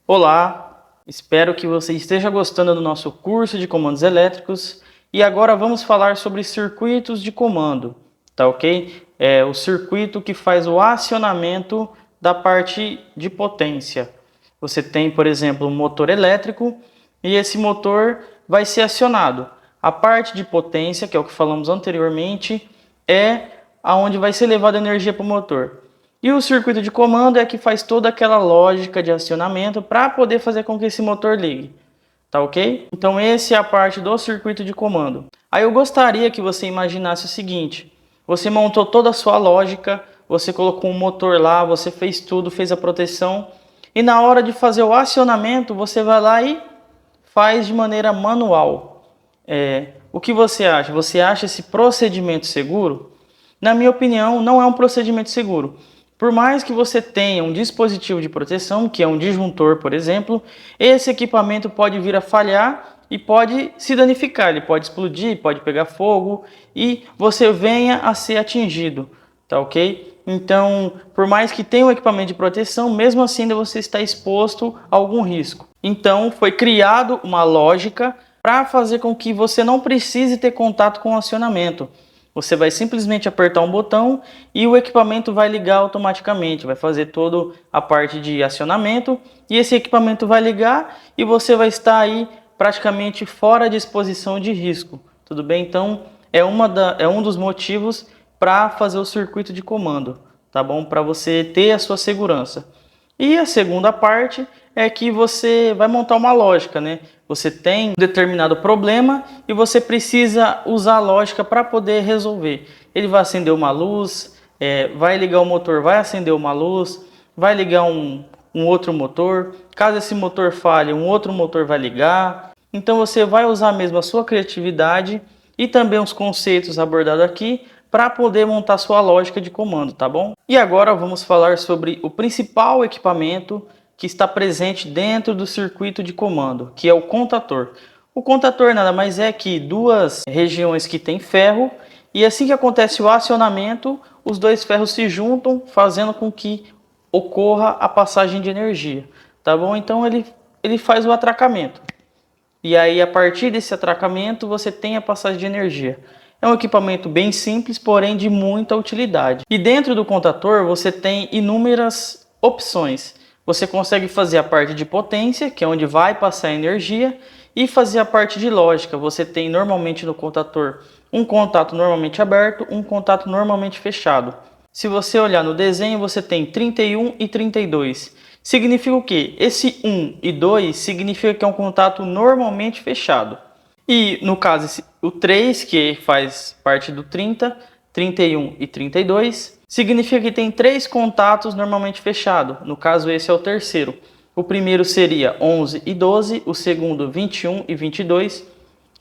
Olá, espero que você esteja gostando do nosso curso de comandos elétricos e agora vamos falar sobre circuitos de comando, tá ok? É o circuito que faz o acionamento da parte de potência. Você tem, por exemplo, um motor elétrico e esse motor vai ser acionado. A parte de potência, que é o que falamos anteriormente, é aonde vai ser levada energia para o motor. E o circuito de comando é que faz toda aquela lógica de acionamento para poder fazer com que esse motor ligue. Tá ok? Então essa é a parte do circuito de comando. Aí eu gostaria que você imaginasse o seguinte. Você montou toda a sua lógica, você colocou um motor lá, você fez tudo, fez a proteção. E na hora de fazer o acionamento, você vai lá e faz de maneira manual. O que você acha? Você acha esse procedimento seguro? Na minha opinião, não é um procedimento seguro. Por mais que você tenha um dispositivo de proteção, que é um disjuntor, por exemplo, esse equipamento pode vir a falhar e pode se danificar, ele pode explodir, pode pegar fogo e você venha a ser atingido, tá ok? Então, por mais que tenha um equipamento de proteção, mesmo assim ainda você está exposto a algum risco. Então, foi criado uma lógica para fazer com que você não precise ter contato com o acionamento. Você vai simplesmente apertar um botão e o equipamento vai ligar automaticamente, vai fazer toda a parte de acionamento e esse equipamento vai ligar e você vai estar aí praticamente fora de exposição de risco, tudo bem? Então é um dos motivos para fazer o circuito de comando, tá bom? Para você ter a sua segurança. E a segunda parte é que você vai montar uma lógica, né? Você tem um determinado problema e você precisa usar a lógica para poder resolver. Ele vai acender uma luz, vai ligar o motor, vai acender uma luz, vai ligar um outro motor. Caso esse motor falhe, um outro motor vai ligar. Então você vai usar mesmo a sua criatividade e também os conceitos abordados aqui para poder montar sua lógica de comando, tá bom? E agora vamos falar sobre o principal equipamento que está presente dentro do circuito de comando, que é o contator. O contator nada mais é que duas regiões que tem ferro e assim que acontece o acionamento, os dois ferros se juntam, fazendo com que ocorra a passagem de energia, tá bom? Então ele faz o atracamento. E aí a partir desse atracamento você tem a passagem de energia. É um equipamento bem simples, porém de muita utilidade. E dentro do contator você tem inúmeras opções. Você consegue fazer a parte de potência, que é onde vai passar a energia, e fazer a parte de lógica. Você tem normalmente no contator um contato normalmente aberto, um contato normalmente fechado. Se você olhar no desenho, você tem 31 e 32. Significa o quê? Esse 1 e 2 significa que é um contato normalmente fechado. E no caso, o 3, que faz parte do 30, 31 e 32, significa que tem 3 contatos normalmente fechados. No caso, esse é o terceiro. O primeiro seria 11 e 12, o segundo 21 e 22.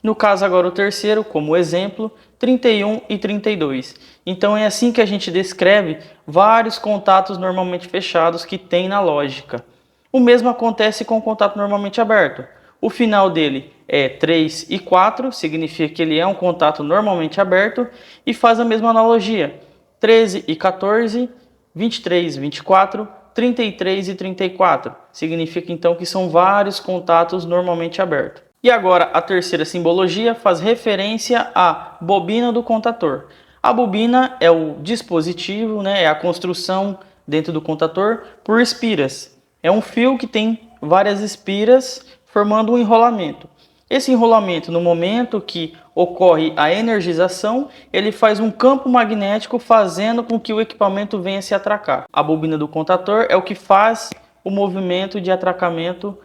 No caso agora o terceiro, como exemplo, 31 e 32. Então é assim que a gente descreve vários contatos normalmente fechados que tem na lógica. O mesmo acontece com o contato normalmente aberto. O final dele é 3 e 4, significa que ele é um contato normalmente aberto e faz a mesma analogia. 13 e 14, 23 e 24, 33 e 34. Significa então que são vários contatos normalmente abertos. E agora a terceira simbologia faz referência à bobina do contator. A bobina é o dispositivo, é a construção dentro do contator por espiras. É um fio que tem várias espiras formando um enrolamento. Esse enrolamento, no momento que ocorre a energização, ele faz um campo magnético fazendo com que o equipamento venha se atracar. A bobina do contator é o que faz o movimento de atracamento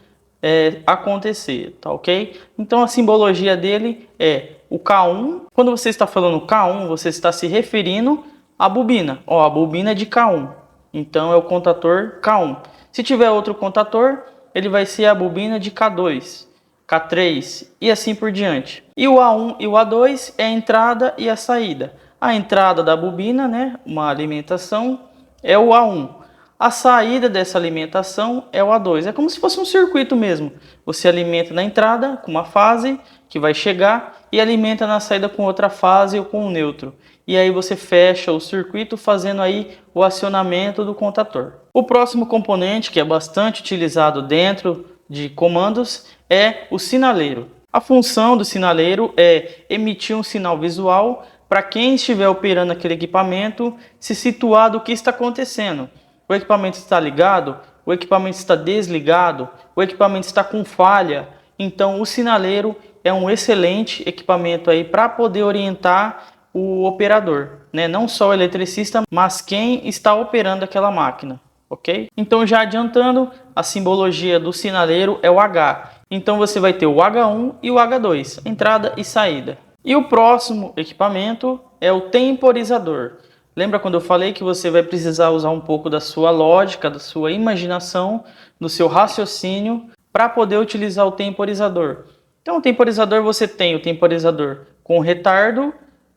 acontecer, tá ok? Então a simbologia dele é o K1. Quando você está falando K1, você está se referindo à bobina. A bobina é de K1, então é o contator K1. Se tiver outro contator, ele vai ser a bobina de K2, K3 e assim por diante. E o A1 e o A2 é a entrada e a saída. A entrada da bobina, uma alimentação, é o A1. A saída dessa alimentação é o A2. É como se fosse um circuito mesmo. Você alimenta na entrada com uma fase que vai chegar e alimenta na saída com outra fase ou com um neutro. e aí você fecha o circuito fazendo aí o acionamento do contador. O próximo componente que é bastante utilizado dentro de comandos é o sinaleiro. A função do sinaleiro é emitir um sinal visual para quem estiver operando aquele equipamento se situar do que está acontecendo. O equipamento está ligado, o equipamento está desligado, o equipamento está com falha. Então o sinaleiro é um excelente equipamento aí para poder orientar o operador, né? Não só o eletricista, mas quem está operando aquela máquina, ok? Então já adiantando, a simbologia do sinaleiro é o H. Então você vai ter o H1 e o H2, entrada e saída. E o próximo equipamento é o temporizador. Lembra quando eu falei que você vai precisar usar um pouco da sua lógica, da sua imaginação, do seu raciocínio para poder utilizar o temporizador. Então o temporizador, você tem o temporizador com retardo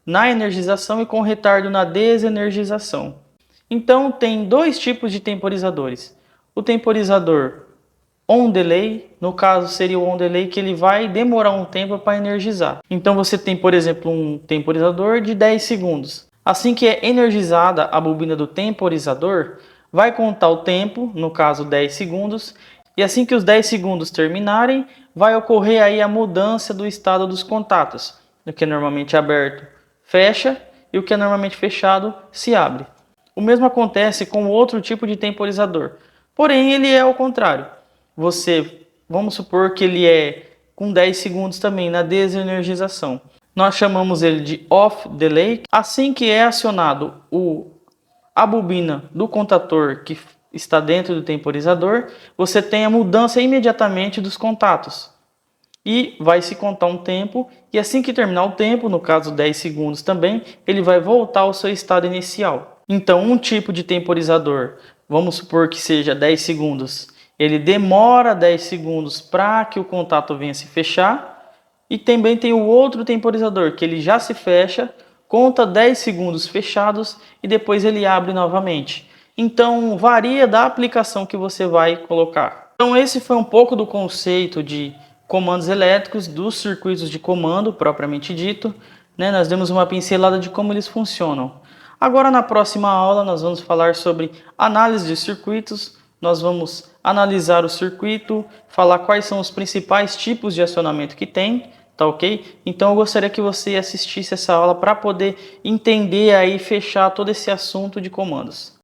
na energização e com retardo na desenergização. Então tem dois tipos de temporizadores. O temporizador on delay, no caso seria o on delay que ele vai demorar um tempo para energizar. Então você tem, por exemplo, um temporizador de 10 segundos. Assim que é energizada a bobina do temporizador, vai contar o tempo, no caso 10 segundos, e assim que os 10 segundos terminarem, vai ocorrer aí a mudança do estado dos contatos. O que é normalmente aberto fecha e o que é normalmente fechado se abre. O mesmo acontece com outro tipo de temporizador, porém ele é ao contrário. Vamos supor que ele é com 10 segundos também na desenergização. Nós chamamos ele de off delay. Assim que é acionado a bobina do contador que está dentro do temporizador, você tem a mudança imediatamente dos contatos. E vai se contar um tempo, e assim que terminar o tempo, no caso 10 segundos também, ele vai voltar ao seu estado inicial. Então um tipo de temporizador, vamos supor que seja 10 segundos, ele demora 10 segundos para que o contato venha se fechar, e também tem o outro temporizador, que ele já se fecha, conta 10 segundos fechados e depois ele abre novamente. Então varia da aplicação que você vai colocar. Então esse foi um pouco do conceito de comandos elétricos, dos circuitos de comando propriamente dito, né? Nós demos uma pincelada de como eles funcionam. Agora na próxima aula nós vamos falar sobre análise de circuitos. Nós vamos analisar o circuito, falar quais são os principais tipos de acionamento que tem, tá ok? Então eu gostaria que você assistisse essa aula para poder entender aí e fechar todo esse assunto de comandos.